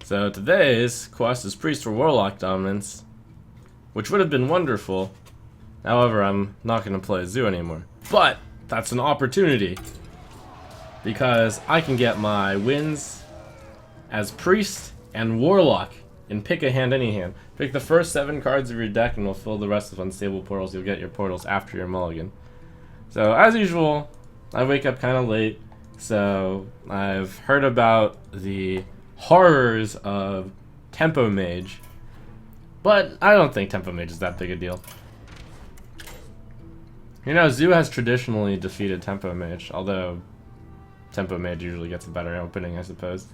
So today's quest is Priest or Warlock dominance, which would have been wonderful. However, I'm not going to play Zoo anymore. But that's an opportunity, because I can get my wins as Priest and Warlock and pick a hand, any hand. Pick the first 7 cards of your deck and we'll fill the rest with unstable portals. You'll get your portals after your mulligan. So as usual, I wake up kind of late, so I've heard about the horrors of Tempo Mage, but I don't think Tempo Mage is that big a deal. You know, Zoo has traditionally defeated Tempo Mage, although Tempo Mage usually gets a better opening, I suppose.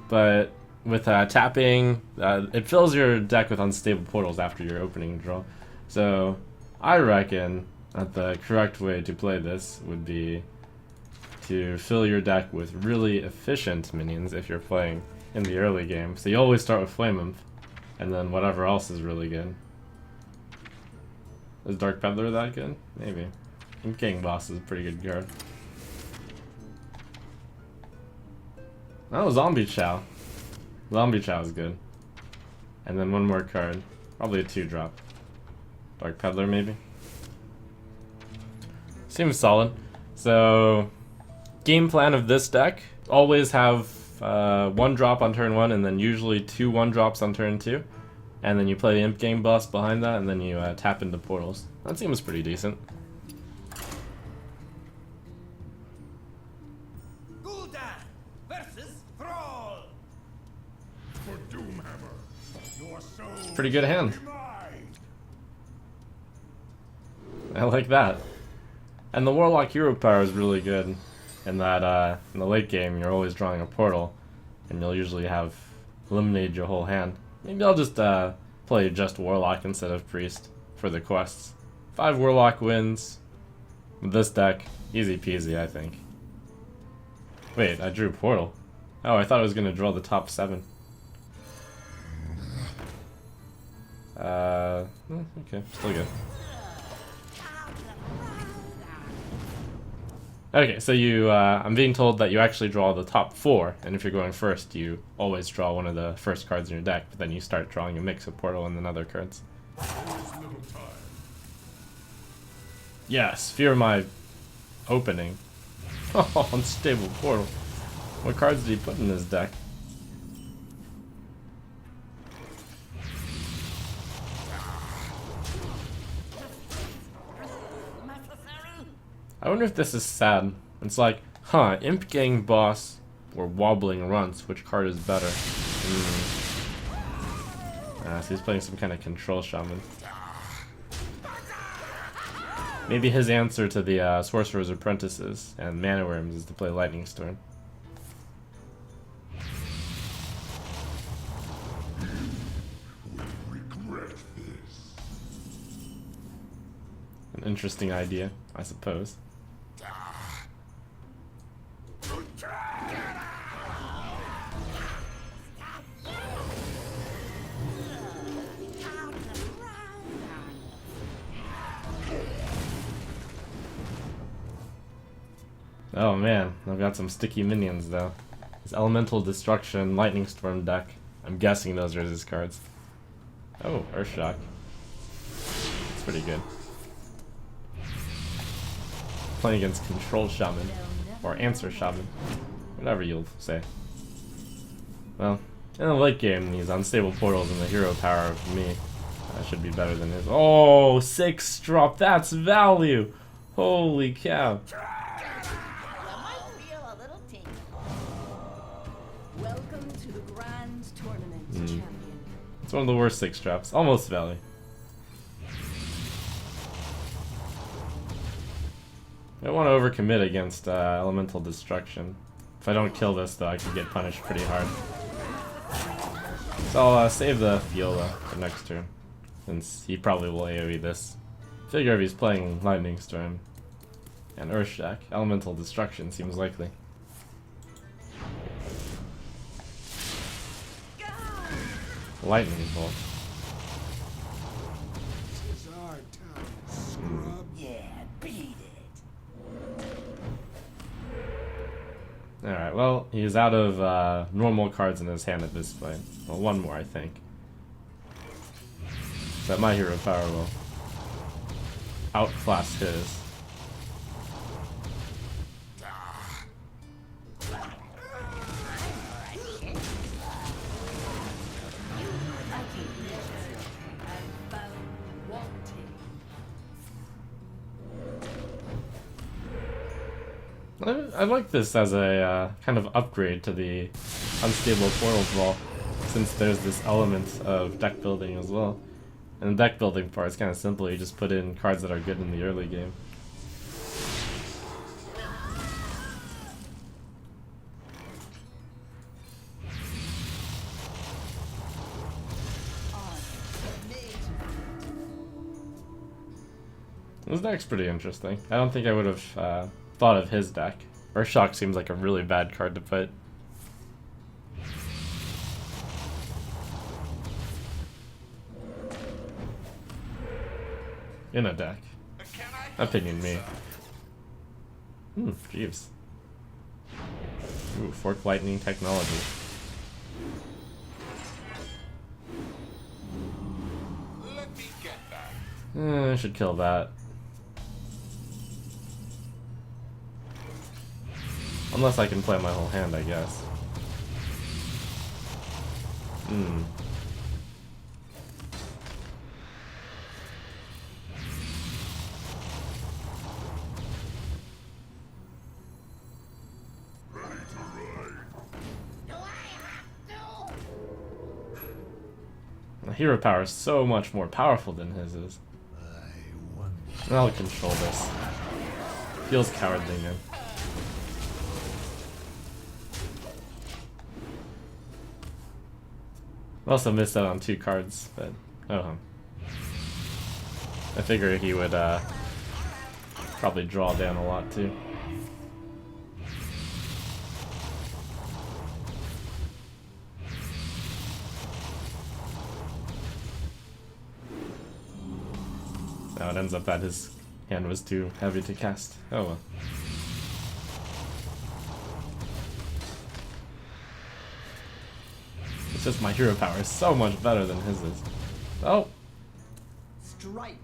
But with tapping, it fills your deck with unstable portals after your opening draw. So I reckon that the correct way to play this would be to fill your deck with really efficient minions if you're playing in the early game. So you always start with Flame Imp, and then whatever else is really good. Is Dark Peddler that good? Maybe. Imp King Boss is a pretty good card. Oh, Zombie Chow. Zombie Chow is good. And then one more card. Probably a 2-drop. Dark Peddler, maybe? Seems solid. So, game plan of this deck, always have 1 drop on turn 1 and then usually 2 1-drops on turn 2. And then you play the Imp Gang Boss behind that and then you tap into portals. That seems pretty decent. Gul'dan versus Brawl. For Doomhammer, your soul. Pretty good hand. I like that. And the Warlock hero power is really good in that in the late game you're always drawing a portal and you'll usually have eliminated your whole hand. Maybe I'll just play just Warlock instead of Priest for the quests. 5 Warlock wins with this deck. Easy peasy, I think. Wait, I drew portal. Oh, I thought I was going to draw the top 7. Okay, still good. Okay, so I'm being told that you actually draw the top 4, and if you're going first, you always draw one of the first cards in your deck, but then you start drawing a mix of portal and then other cards. Yes, fear my opening. Oh, unstable portal. What cards did he put in his deck? I wonder if this is sad. It's like, huh, Imp Gang Boss or Wobbling Runts, which card is better? So he's playing some kind of control shaman. Maybe his answer to the Sorcerer's Apprentices and Mana Worms is to play Lightning Storm. An interesting idea, I suppose. Oh man, I've got some sticky minions though. This Elemental Destruction, Lightning Storm deck. I'm guessing those are his cards. Oh, Earthshock. It's pretty good. Playing against Control Shaman. Or Answer Shaman. Whatever you'll say. Well, in the late game, these unstable portals and the hero power of me should be better than his. Oh, 6 drop, that's value! Holy cow. Welcome to the grand tournament, champion. It's one of the worst 6 drops. Almost value. I don't want to overcommit against Elemental Destruction. If I don't kill this, though, I could get punished pretty hard. So I'll save the Viola for next turn, since he probably will AoE this. Figure if he's playing Lightning Storm and Earthshock, Elemental Destruction seems likely. Lightning Bolt. Alright, Well, he's out of normal cards in his hand at this point. Well, one more, I think. So my hero power will outclass his. I like this as a kind of upgrade to the Unstable Portals Brawl, since there's this element of deck building as well. And the deck building part is kind of simple, you just put in cards that are good in the early game. This deck's pretty interesting. I don't think I would have thought of his deck. Earthshock seems like a really bad card to put. In a deck. Opinion me. Jeeves. Ooh, Fork Lightning technology. Let me get that. I should kill that. Unless I can play my whole hand, I guess. The hero power is so much more powerful than his is. I'll control this. Feels cowardly, man. I also missed out on 2 cards, but oh. I figure he would probably draw down a lot too. Now it ends up that his hand was too heavy to cast. Oh well. It's just my hero power is so much better than his is. Oh! Strike.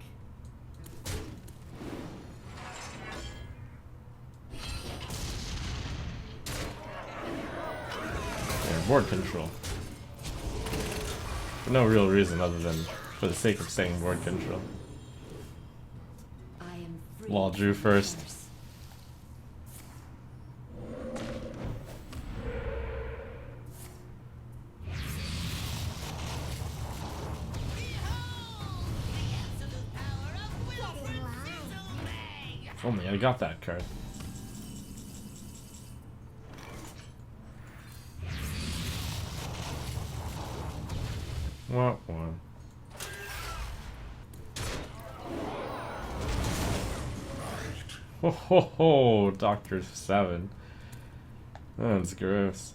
Yeah, board control. For no real reason other than for the sake of saying board control. I am free Wall drew from first. curse. If only I got that card. Wah, wah. Ho ho ho, Dr. 7. That's gross.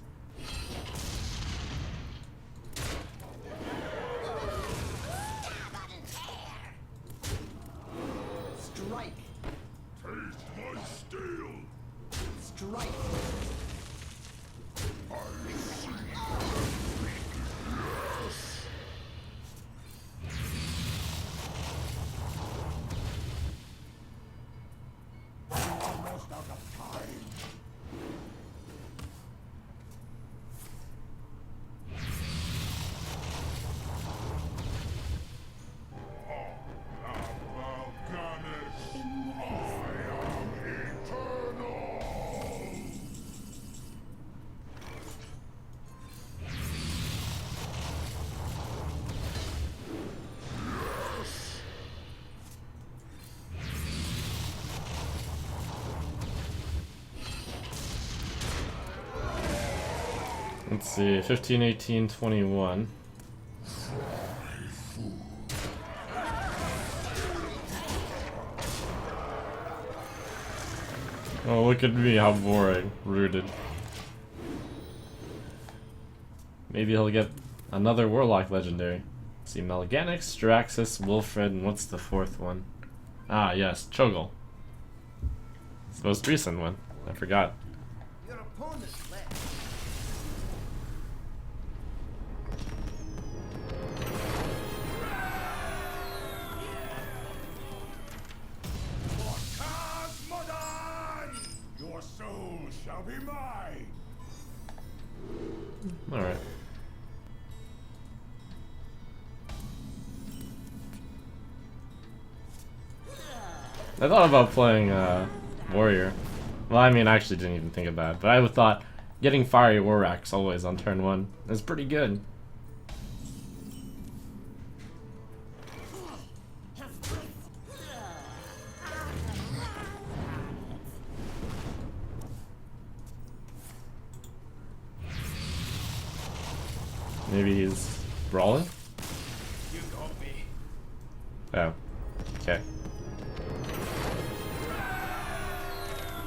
Strike. Taste my steel. Strike. Almost out of time. Let's see, 15, 18, 21. Oh, look at me, how boring. Rooted. Maybe he'll get another Warlock legendary. Let's see, Melganix, Straxus, Wilfred, and what's the 4th one? Ah, yes, Cho'Gall. It's the most recent one. I forgot. Your opponent's left. shall be mine. Alright. I thought about playing Warrior. Well, I mean, I actually didn't even think about it, but I would thought getting Fiery War Axe always on turn 1 is pretty good. Maybe he's brawling? You got me. Oh. Okay.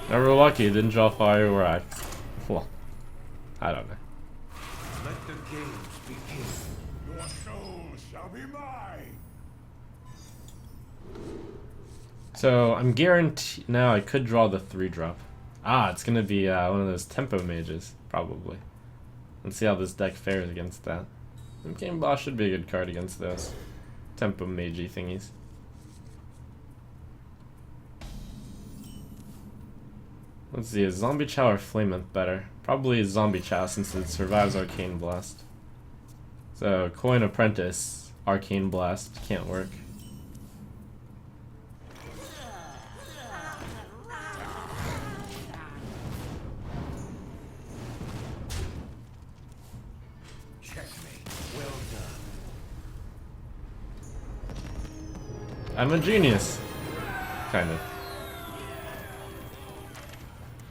Never lucky, didn't draw Fire or Axe. Well, I don't know. Let the games begin. Your soul shall be mine. So, I'm guaranteed... Now, I could draw the 3-drop. Ah, it's gonna be one of those Tempo Mages, probably. Let's see how this deck fares against that. Game Boss should be a good card against those Tempo Mage thingies. Let's see, is Zombie Chow or Flameth better? Probably Zombie Chow since it survives Arcane Blast. So, Coin Apprentice, Arcane Blast can't work. Checkmate. Well done. I'm a genius. Kind of.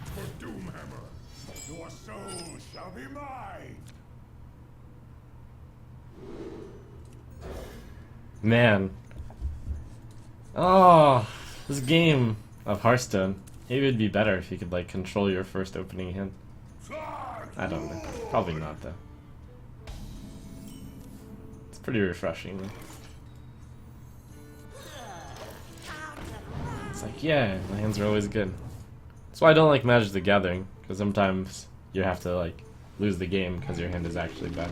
For Doomhammer, your soul shall be mine. Man. Oh, this game of Hearthstone. Maybe it'd be better if you could like control your first opening hand. I don't know. Probably not though. It's pretty refreshing though. It's like, yeah, my hands are always good. That's why I don't like Magic the Gathering, because sometimes you have to like lose the game because your hand is actually bad.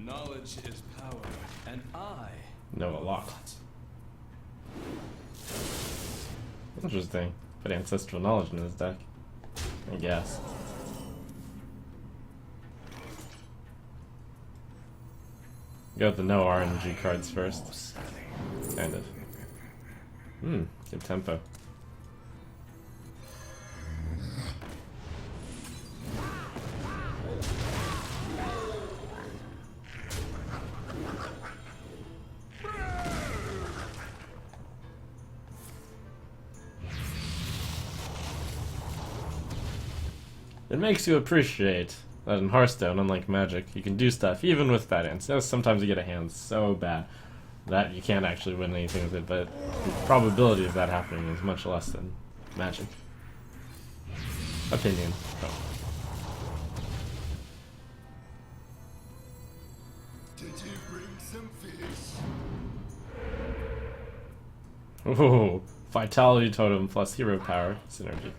Knowledge is power, and I Know a lot. Interesting. Put ancestral knowledge in his deck, I guess. Go with the no RNG cards first. Kind of. Good tempo. It makes you appreciate that in Hearthstone, unlike Magic, you can do stuff even with bad hands. You know, sometimes you get a hand so bad that you can't actually win anything with it, but the probability of that happening is much less than Magic. Opinion. Did you bring some fish? Ooh, Vitality Totem plus Hero Power synergy.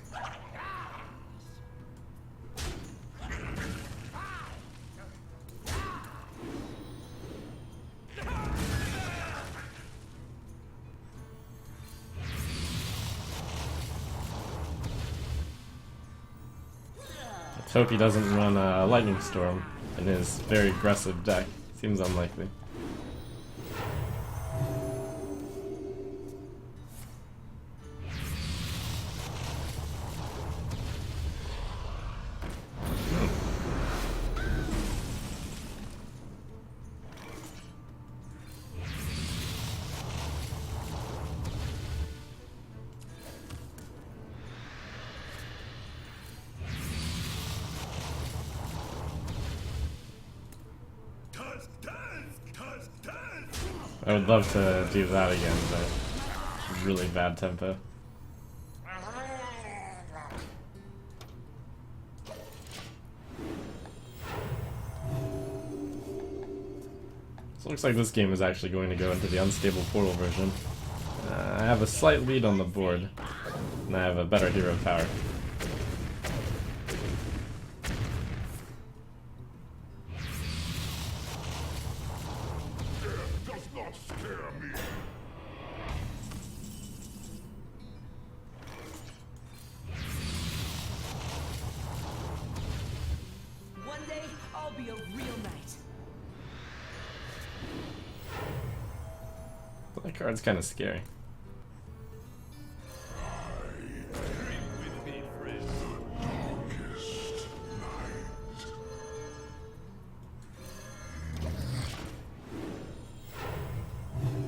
Let's hope he doesn't run a Lightning Storm in his very aggressive deck. Seems unlikely. I would love to do that again, but really bad tempo. So it looks like this game is actually going to go into the unstable portal version. I have a slight lead on the board, and I have a better hero power. Does not scare me. One day, I'll be a real knight. That card's kind of scary. With me, friend. Darkest night.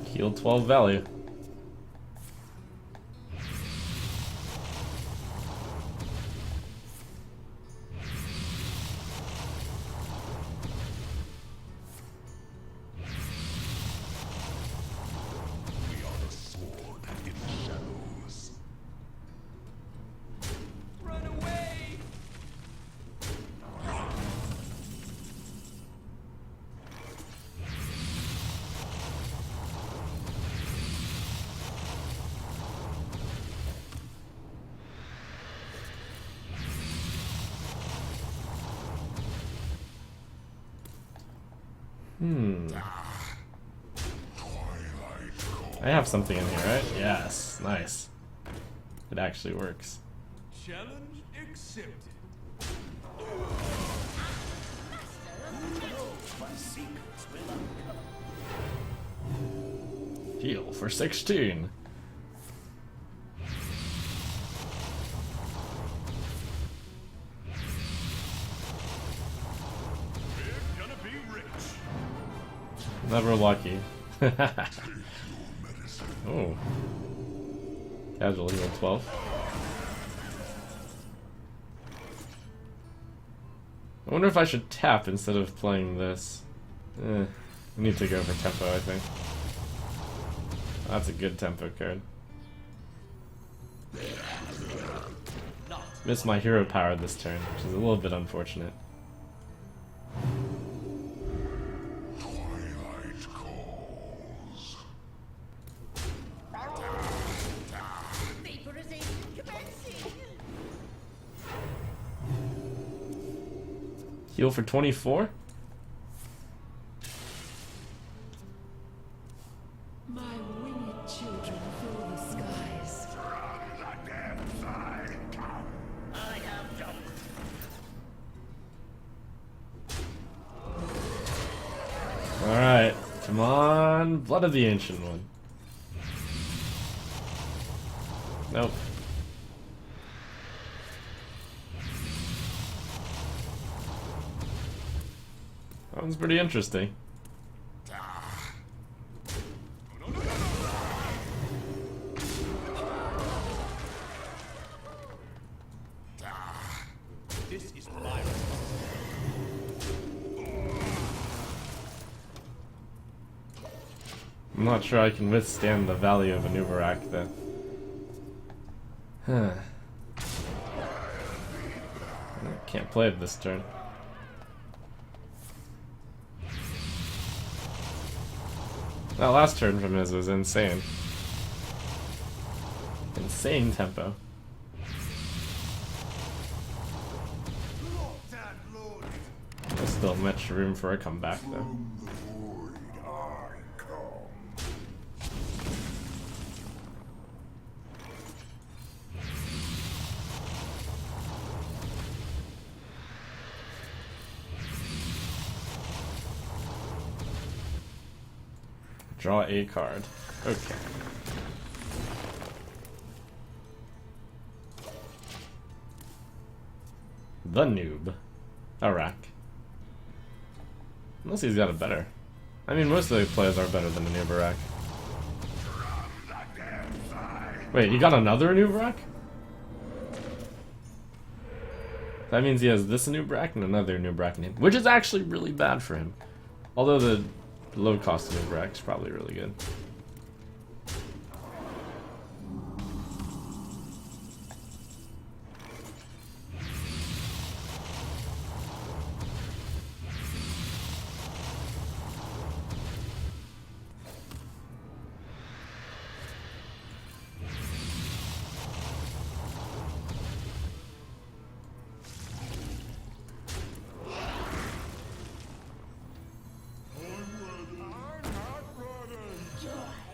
Heal 12 value. We are the sword in the shadows. Run away! Twilight call. I have something in here, right? Yes, nice. It actually works. Challenge accepted. Heal for 16. We're gonna be rich. Never lucky. Take your medicine. Oh. Casual heal 12. I wonder if I should tap instead of playing this. I need to go for tempo, I think. That's a good tempo card. Missed my hero power this turn, which is a little bit unfortunate. Twilight calls. Vaporization commencing. Heal for 24? My winged children fill the skies. The damn side. I have jumped. Alright, come on. Blood of the Ancient One. Nope. That one's pretty interesting. This is my I'm not sure I can withstand the value of a Nubarak though. Huh. Can't play it this turn. That last turn from his was insane. Insane tempo. Locked and loaded. There's still much room for a comeback though. From the void I come. Draw a card. Okay. The noob. Arak. Unless he's got a better. I mean, most of the players are better than the noob Arak. Wait, you got another noob Arak? That means he has this noob Arak and another noob Arak in him, which is actually really bad for him. Although the low cost noob Arak is probably really good.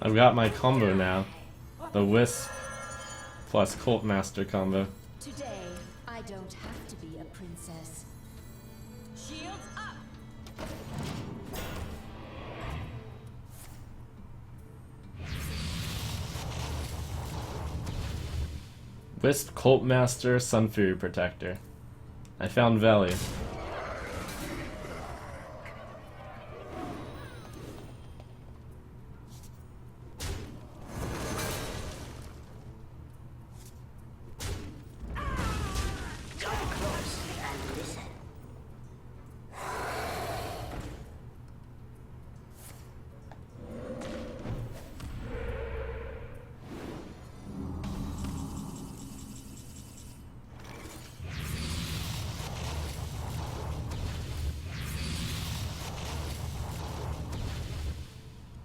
I've got my combo now. The Wisp plus Cult Master combo. Today, I don't have to be a princess. Shields up! Wisp, Cult Master, Sun Fury Protector. I found value.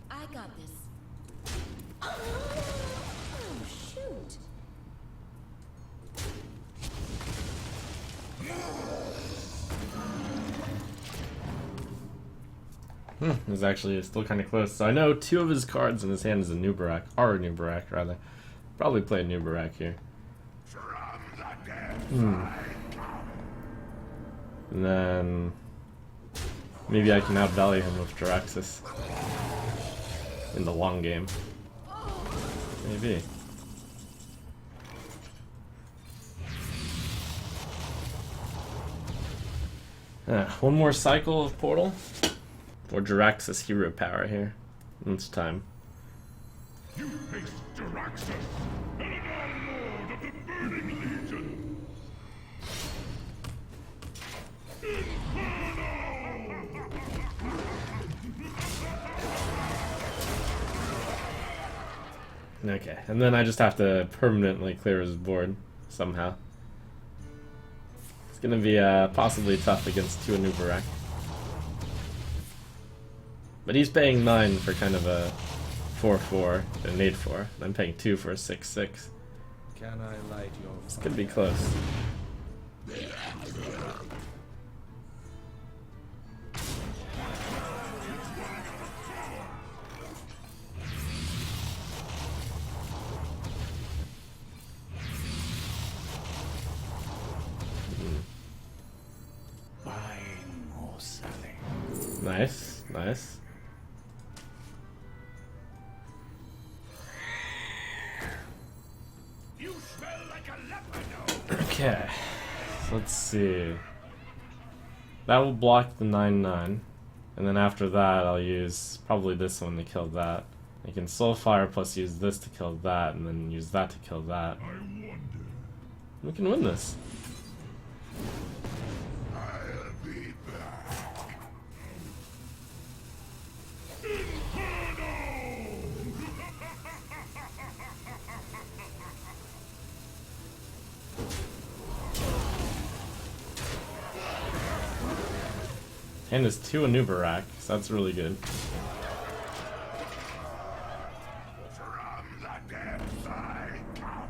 I got this. Oh, shoot. It was actually still kind of close. So I know two of his cards in his hand is a Nubarak, or a Nubarak rather. Probably play a Nubarak here. And then maybe I can outvalue him with Jiraxis in the long game. Maybe. One more cycle of Portal. Or Jiraxis hero power here. It's time. You face Jiraxis, Eladar Lord of the Burning Legion. Okay, and then I just have to permanently clear his board somehow. It's gonna be possibly tough against two Anubarak. But he's paying 9 for kind of a 4-4 and an 8-4. And I'm paying 2 for a 6-6. Can I light your This could be close. Buying or selling. Nice, nice. You smell like a leopard. Okay, so let's see. That will block the 9-9. And then after that, I'll use probably this one to kill that. I can Soulfire plus use this to kill that, and then use that to kill that. I wonder. We can win this. I'll be back. And it's 2 Anubarak, so that's really good. From the depths I come.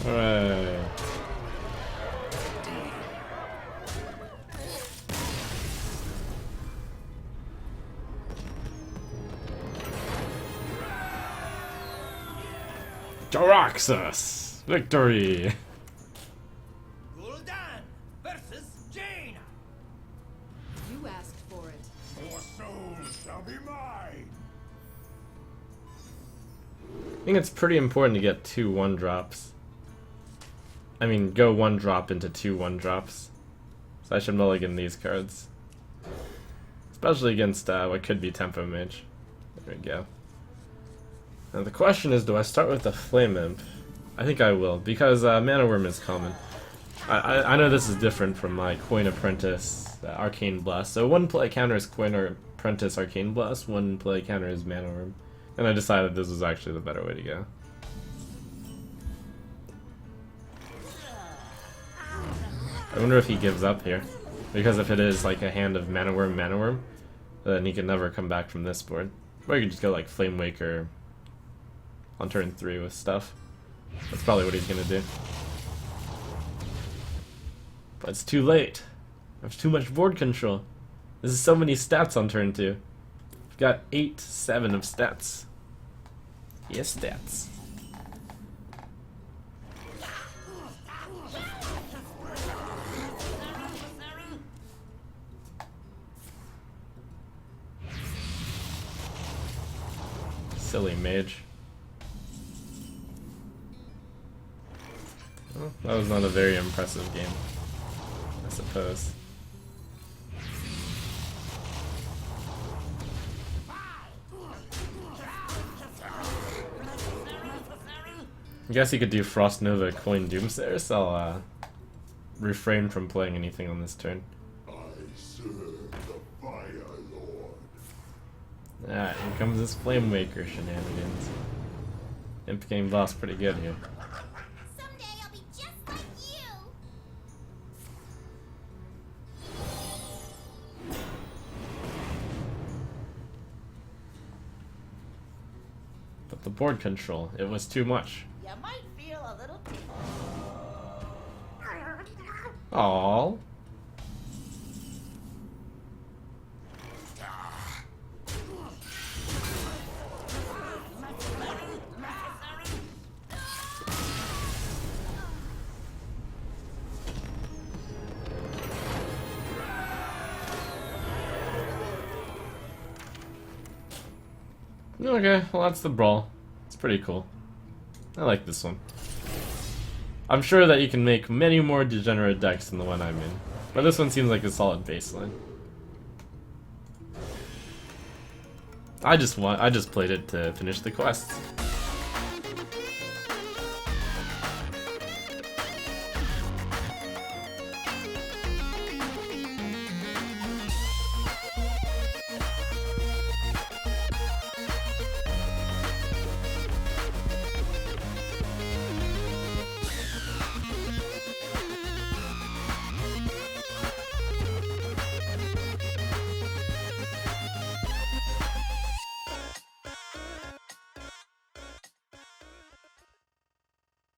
Hooray. Jiraxis! Victory! Gul'dan versus Jaina. You asked for it. Your souls shall be mine. I think it's pretty important to get 2 1-drops. I mean, go 1-drop into 2 1-drops. So I should mulligan these cards. Especially against what could be Tempo Mage. There we go. Now the question is, do I start with the Flame Imp? I think I will, because Mana Worm is common. I know this is different from my Coin Apprentice, Arcane Blast. So one play counter is Coin Apprentice Arcane Blast, one play counter is Mana Worm. And I decided this was actually the better way to go. I wonder if he gives up here. Because if it is like a hand of Mana Worm, then he can never come back from this board. Or you could just go like Flame Waker on turn 3 with stuff. That's probably what he's gonna do. But it's too late. I have too much board control. This is so many stats on turn 2. I've got 7 of stats. Yes, stats. Silly mage. Well, that was not a very impressive game, I suppose. I guess you could do Frost Nova, Coin Doomsayer, so I'll refrain from playing anything on this turn. I serve the Fire Lord. Ah, here comes this Flame Waker shenanigans. Imp getting boss pretty good here. Someday I'll be just like you. But the board control, it was too much. You might feel a little Aww. Okay, well that's the brawl. It's pretty cool. I like this one. I'm sure that you can make many more degenerate decks than the one I'm in, but this one seems like a solid baseline. I just played it to finish the quest.